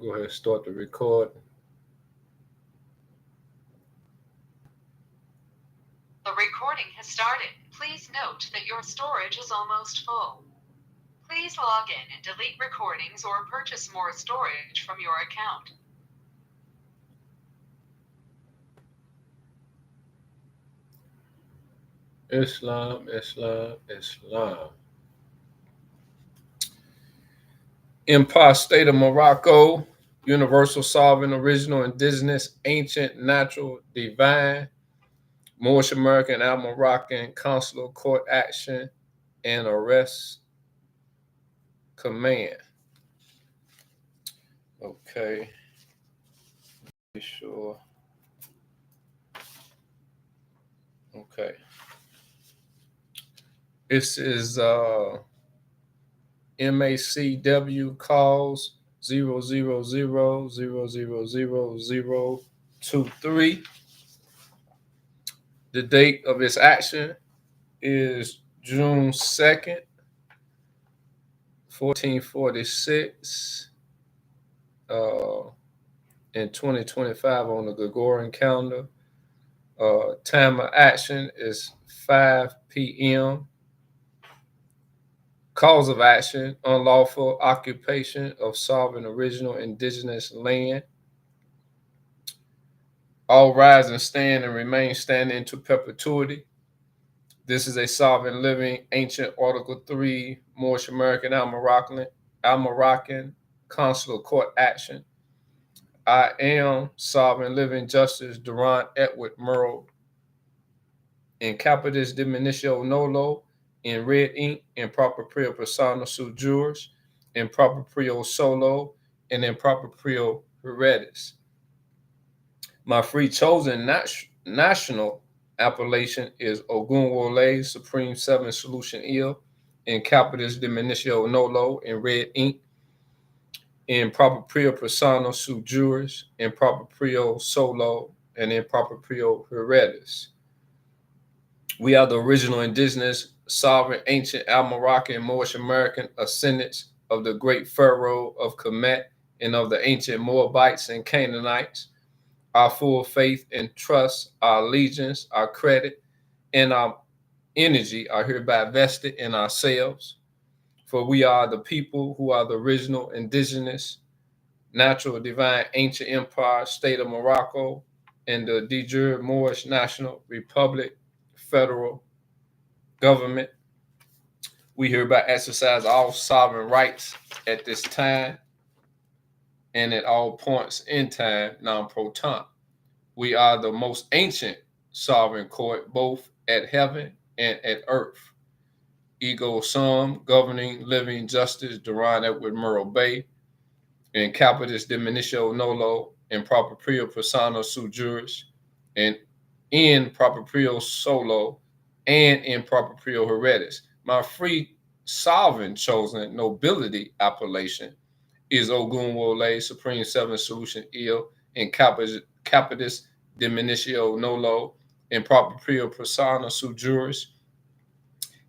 Go ahead and start the record. The recording has started. Please note that your storage is almost full. Please log in and delete recordings or purchase more storage from your account. Islam, Islam, Islam. Empire State of Morocco, Universal Sovereign, Original, Indigenous, Ancient, Natural, Divine, Moorish American, Al Moroccan, Consular, Court Action, and Arrest Command. Okay, be sure. Okay. This is MACW calls 000000023. The date of its action is June 2nd, 1446, in 2025 on the Gregorian calendar. Time of action is 5 p.m. Cause of action, unlawful occupation of sovereign original indigenous land. All rise and stand and remain standing into perpetuity. This is a sovereign living ancient Article 3 Moorish American Al Moroccan consular court action. I am sovereign living justice Durant Edward Murrow in capitis diminutio nolo in red ink in proper prio persona sui juris in proper prio solo and in proper prio heredis. My free chosen national appellation is Ogunwole Supreme 7 Solution Ill in capitis diminutio nolo in red ink in proper prio persona sui juris in proper prio solo and in proper prio heredis. We are the original indigenous, sovereign, ancient, Al-Moroccan, Moorish American ascendants of the great pharaoh of Kemet and of the ancient Moabites and Canaanites. Our full faith and trust, our allegiance, our credit, and our energy are hereby vested in ourselves. For we are the people who are the original indigenous, natural, divine, ancient empire, state of Morocco, and the de jure Moorish National Republic, federal government. We hereby exercise all sovereign rights at this time and at all points in time, non pro tempore. We are the most ancient sovereign court, both at heaven and at earth. Ego sum, governing, living, justice, Duran Edward Murrow Bay, in capitis diminutio nolo, in proper prio persona sui juris, and in proper prio solo, and in proper prio heredis. My free sovereign chosen nobility appellation is Ogunwole Supreme 7 Solution Ill in capitis diminutio nolo, in proper prio persona sui juris,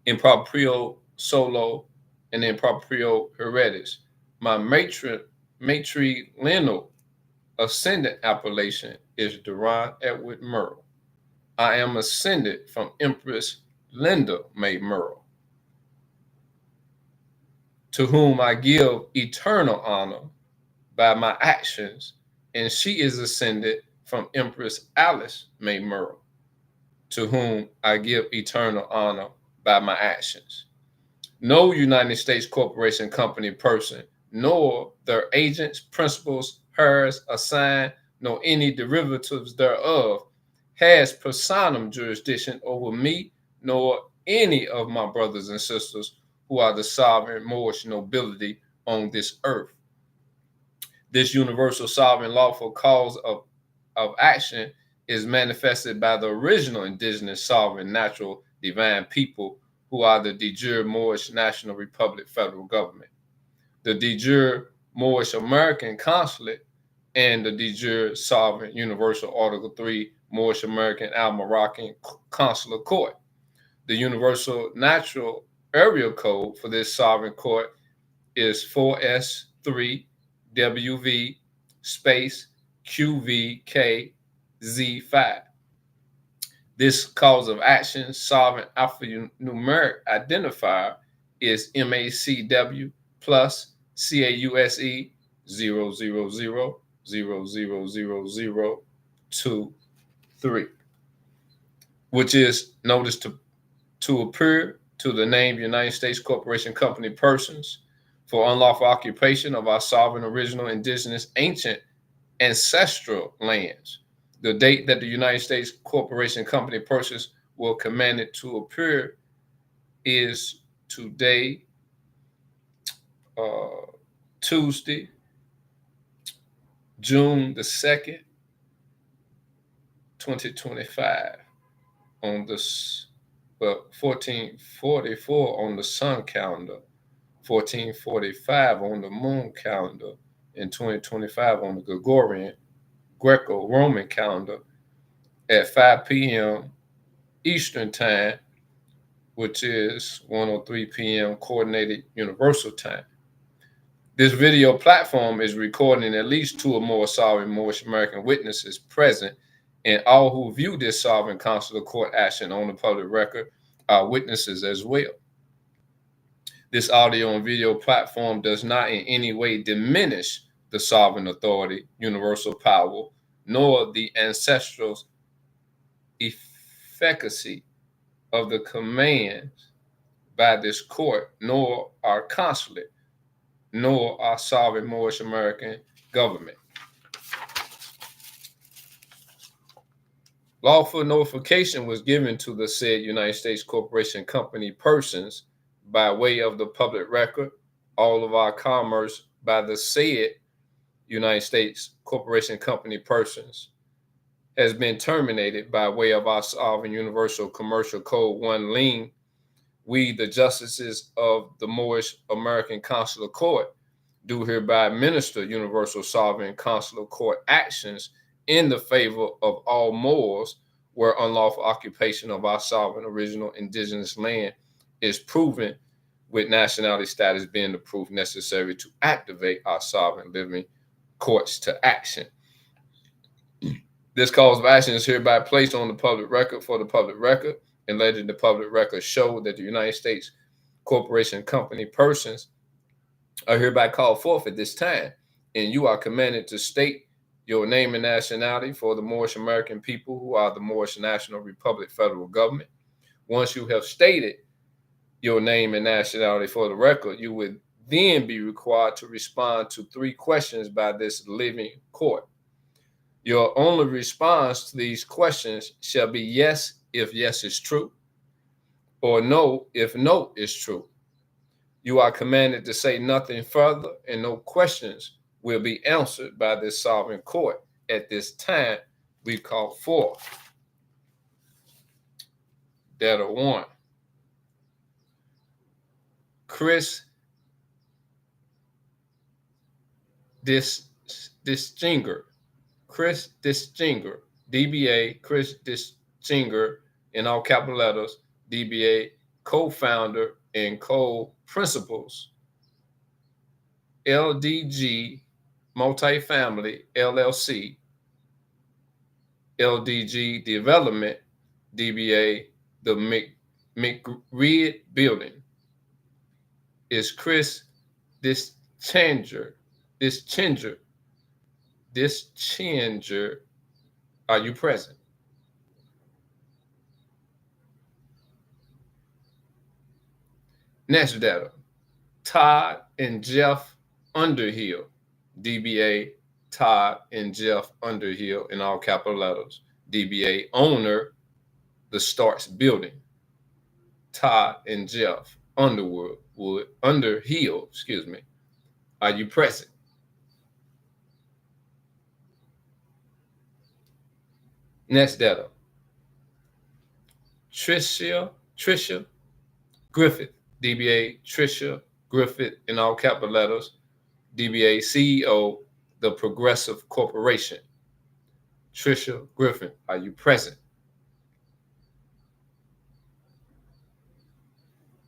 in proper prio solo, and in proper prio heredis. My matrilineal ascendant appellation is Duran Edward Murrow. I am ascended from Empress Linda May Murrow, to whom I give eternal honor by my actions, and she is ascended from Empress Alice May Murrow, to whom I give eternal honor by my actions. No United States corporation, company, person, nor their agents, principals, heirs, assigned, nor any derivatives thereof has personam jurisdiction over me, nor any of my brothers and sisters who are the sovereign Moorish nobility on this earth. This universal sovereign lawful cause of action is manifested by the original indigenous sovereign natural divine people who are the de jure Moorish National Republic federal government, the de jure Moorish American consulate, and the de jure sovereign universal Article 3 Moorish American Al Moroccan consular court. The universal natural area code for this sovereign court is 4S3 WV space QVKZ5. This cause of action solvent alphanumeric identifier is MACW plus CAUSE 000000023, which is notice to appear to the named United States Corporation Company persons for unlawful occupation of our sovereign, original, indigenous, ancient, ancestral lands. The date that the United States Corporation Company persons were commanded to appear is today, Tuesday, June the 2nd, 2025, on this, 1444 on the sun calendar, 1445 on the moon calendar, and 2025 on the Gregorian Greco-Roman calendar at 5 p.m. Eastern Time, which is 1:03 p.m. Coordinated Universal Time. This video platform is recording at least 2 or more sovereign Moorish American witnesses present, and all who view this sovereign consular court action on the public record are witnesses as well. This audio and video platform does not in any way diminish the sovereign authority, universal power, nor the ancestral efficacy of the commands by this court, nor our consulate, nor our sovereign Moorish American government. Lawful notification was given to the said United States Corporation Company persons by way of the public record, all of our commerce by the said United States Corporation Company persons has been terminated by way of our sovereign universal commercial code 1 lien. We, the justices of the Moorish American Consular Court, do hereby administer universal sovereign consular court actions in the favor of all Moors where unlawful occupation of our sovereign original indigenous land is proven, with nationality status being the proof necessary to activate our sovereign living courts to action. This cause of action is hereby placed on the public record for the public record, and letting the public record show that the United States Corporation Company persons are hereby called forth at this time, and you are commanded to state your name and nationality for the Moorish American people who are the Moorish National Republic federal government. Once you have stated your name and nationality for the record, you would then be required to respond to 3 questions by this living court. Your only response to these questions shall be yes if yes is true, or no if no is true. You are commanded to say nothing further, and no questions will be answered by this sovereign court at this time we call forth. Data 1. Chris Dischinger, DBA Chris Dischinger, in all capital letters, DBA co-founder and co-principals, LDG Multifamily LLC, LDG Development, DBA the McReed Building, is Chris Dischinger. Are you present? Next data. Todd and Jeff Underhill, DBA Todd and Jeff Underhill, in all capital letters, DBA owner, the Starks Building. Todd and Jeff Underhill, are you present? Next data. Tricia Griffith, DBA Tricia Griffith, in all capital letters, DBA CEO, the Progressive Corporation. Tricia Griffith, are you present?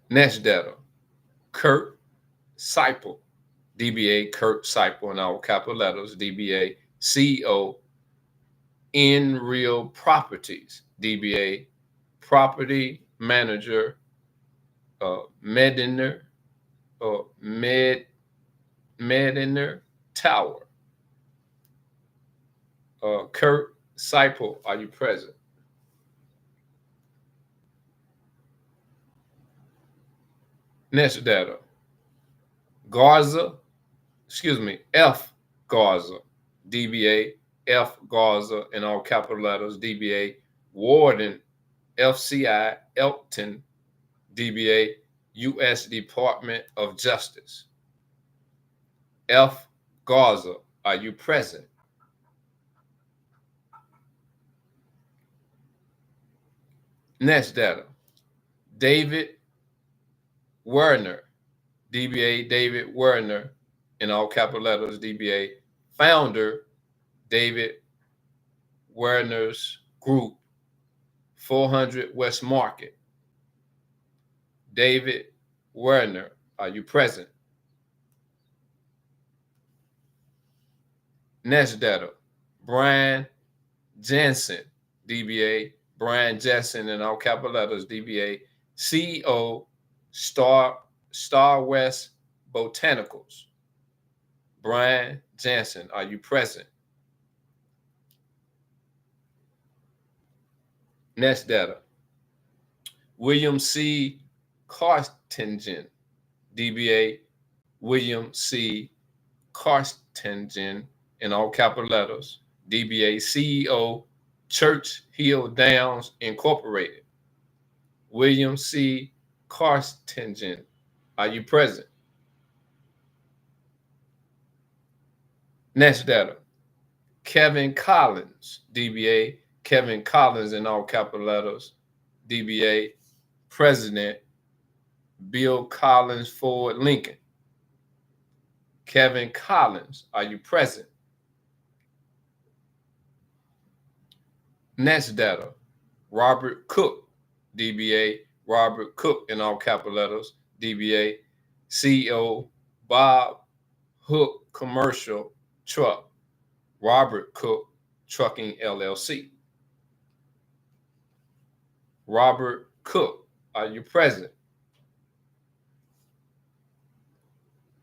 Next data. Kurt Seipel, DBA Kurt Seipel in all capital letters, DBA CEO In Real Properties, DBA Property Manager Mediner or Mediner Tower. Kurt Seipel, are you present? Next data. Garza, F Garza, DBA F Garza in all capital letters, DBA Warden, FCI Elkton, DBA U.S. Department of Justice. F Garza, are you present? Next data. David Werner, DBA David Werner in all capital letters, DBA founder, David Werner's Group, 400 West Market. David Werner, are you present? Next data. Brian Jensen, DBA Brian Jensen in all capital letters, DBA CEO Star West Botanicals. Brian Jensen, are you present? Next data. William C. Carstingen, DBA William C. Carstingen in all capital letters, DBA CEO Church Hill Downs Incorporated. William C. Carstingen, are you present? Next data. Kevin Collins, DBA Kevin Collins in all capital letters, DBA President Bill Collins Ford Lincoln. Kevin Collins, are you present? Next data. Robert Cook, DBA Robert Cook in all capital letters, DBA CEO Bob Hook Commercial Truck, Robert Cook Trucking LLC. Robert Cook, are you present?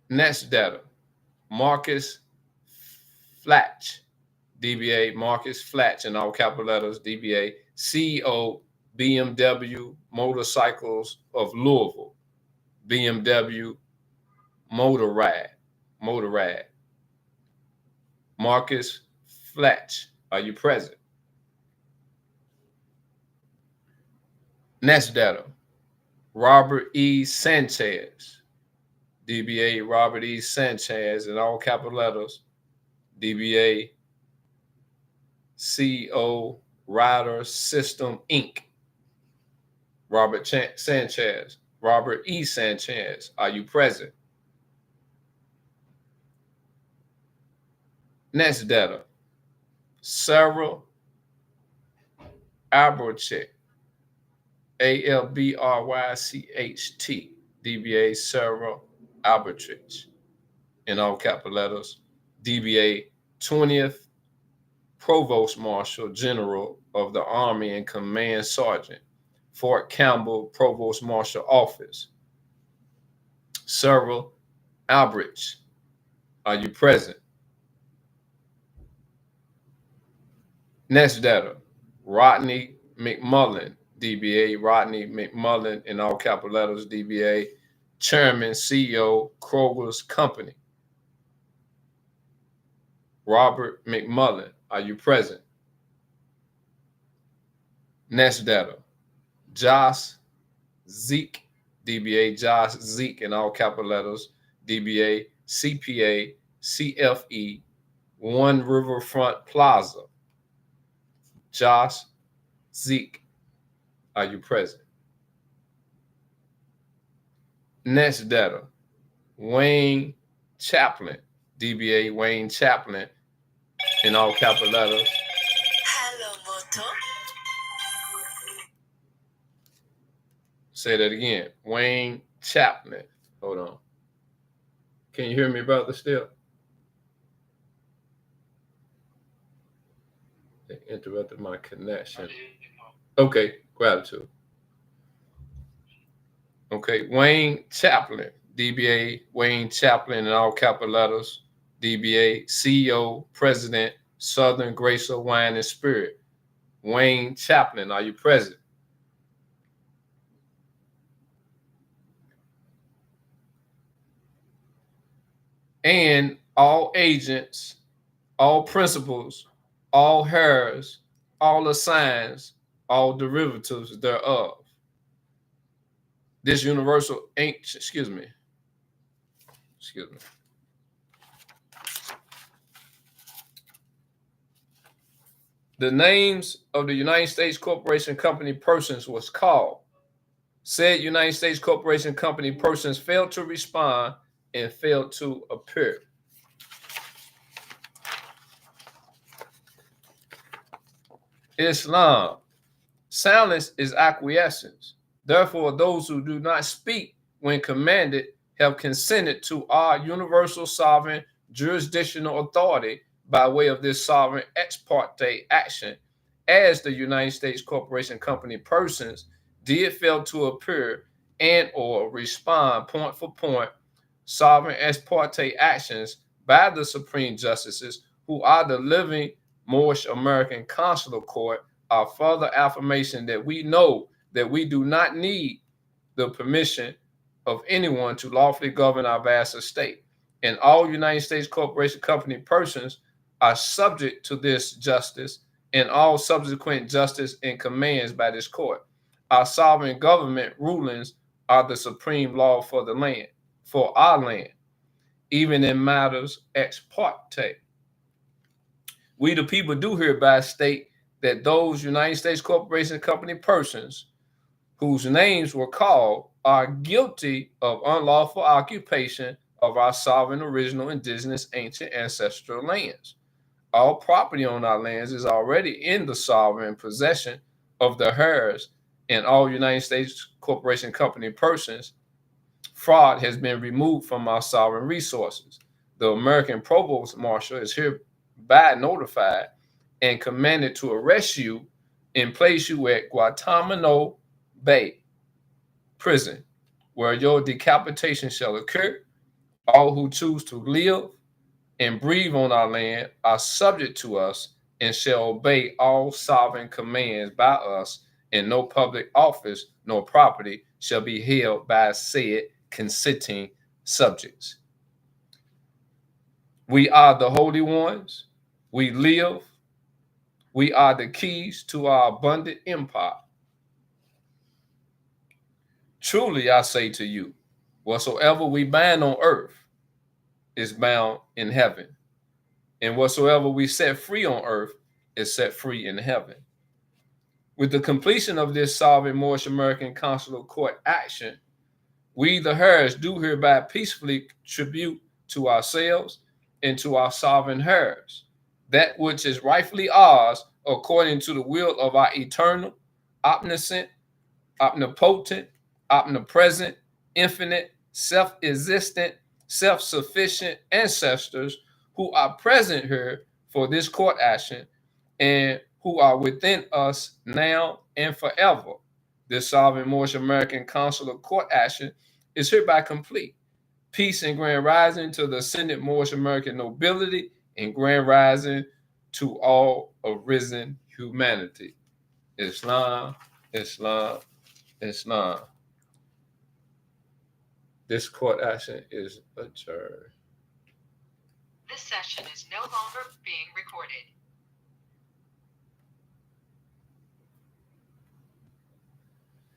Next data. Marcus Flatch, DBA Marcus Flatch in all capital letters, DBA CEO BMW Motorcycles of Louisville, BMW Motorrad. Marcus Flatch, are you present? Next data. Robert E. Sanchez, DBA Robert E. Sanchez in all capital letters, DBA CO Rider System Inc. Robert Sanchez, Robert E. Sanchez, are you present? Next data. Sarah Albrecht, ALBRYCHT, DBA Sarah Albrecht in all capital letters, DBA 20th Provost Marshal General of the Army and Command Sergeant, Fort Campbell Provost Marshal Office. Sarah Albrecht, are you present? Next data. Rodney McMullen, DBA Rodney McMullen in all capital letters, DBA Chairman, CEO, Kroger's Company. Robert McMullen, are you present? Next data. Josh Zeke, DBA Josh Zeke in all capital letters, DBA CPA CFE, One Riverfront Plaza. Josh Zeke, are you present? Next data. Wayne Chaplin, DBA Wayne Chaplin in all capital letters. Hello, Moto. Say that again. Wayne Chaplin. Hold on. Can you hear me, brother, still? They interrupted my connection. Okay, gratitude. Okay, Wayne Chaplin, DBA Wayne Chaplin in all capital letters, DBA CEO, President, Southern Gracer Wine and Spirit. Wayne Chaplin, are you present? And all agents, all principals, all heirs, all assigns, all derivatives thereof. This universal ancient, excuse me. The names of the United States Corporation Company persons was called. Said United States Corporation Company persons failed to respond and failed to appear. Islam. Silence is acquiescence. Therefore, those who do not speak when commanded have consented to our universal sovereign jurisdictional authority by way of this sovereign ex parte action, as the United States Corporation Company persons did fail to appear and or respond point for point sovereign ex parte actions by the Supreme Justices who are the living Moorish American Consular Court are further affirmation that we know that we do not need the permission of anyone to lawfully govern our vast estate. And all United States Corporation Company persons are subject to this justice and all subsequent justice and commands by this court. Our sovereign government rulings are the supreme law for the land, for our land, even in matters ex parte. We the people do hereby state that those United States Corporation Company persons whose names were called are guilty of unlawful occupation of our sovereign, original, indigenous, ancient, ancestral lands. All property on our lands is already in the sovereign possession of the heirs, and all United States Corporation Company persons. Fraud has been removed from our sovereign resources. The American Provost Marshal is hereby notified and commanded to arrest you and place you at Guantanamo Bay prison, where your decapitation shall occur. All who choose to live and breathe on our land are subject to us and shall obey all sovereign commands by us, and no public office nor property shall be held by said consenting subjects. We are the holy ones. We live. We are the keys to our abundant empire. Truly, I say to you, whatsoever we bind on earth is bound in heaven, and whatsoever we set free on earth is set free in heaven. With the completion of this sovereign Moorish American Consular Court action, we, the heirs, do hereby peacefully tribute to ourselves and to our sovereign heirs that which is rightfully ours according to the will of our eternal, omniscient, omnipotent, omnipresent, infinite, self-existent, self-sufficient ancestors who are present here for this court action and who are within us now and forever. This sovereign Moorish American Consular Court action is hereby complete. Peace and grand rising to the ascendant Moorish American nobility and grand rising to all arisen humanity. Islam, Islam, Islam. This court action is adjourned. This session is no longer being recorded.